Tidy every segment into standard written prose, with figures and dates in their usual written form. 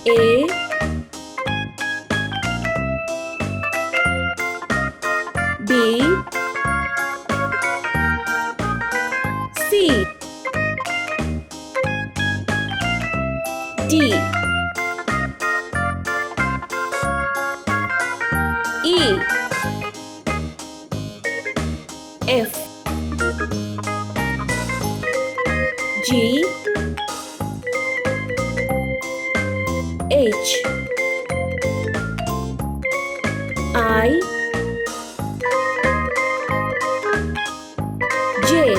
A B C D E F G H I J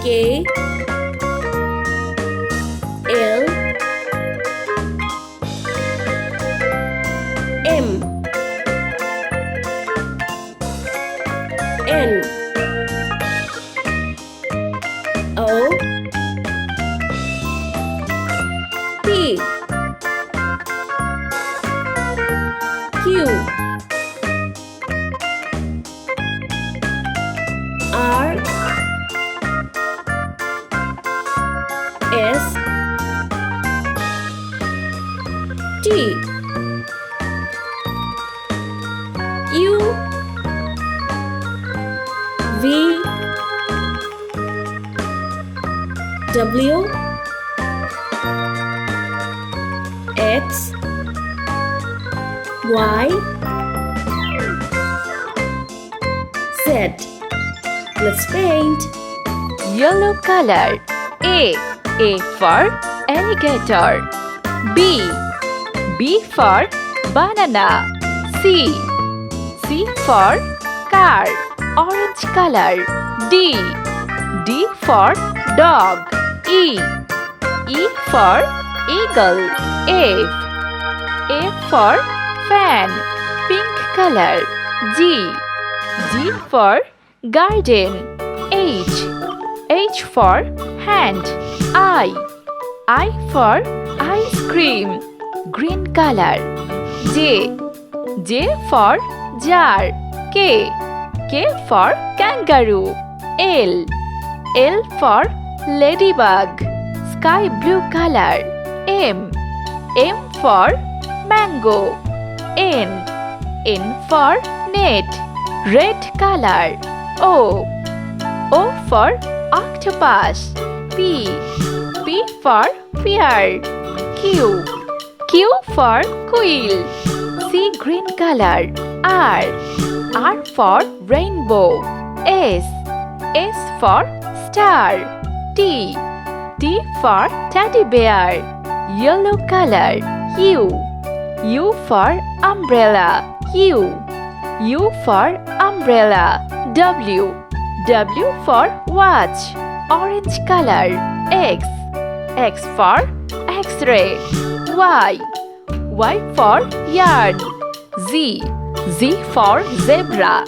K L M N O P Q R S T U V W X Y Z. Let's paint. Yellow color. A for alligator. B for banana. C for car. Orange color. D for dog. E for eagle. F for fan. Pink color. G for garden. H for hand. I for ice cream. Green color. J for jar. K for kangaroo. L for ladybug. Sky blue color. M for mango. N for net. Red color. O for octopus. P for pear. Q for quill. C green color. R for rainbow. S for star. T for teddy bear. Yellow color. U for umbrella. U for umbrella. W for watch. Orange color. X for X-ray. Y for yarn. Z for zebra.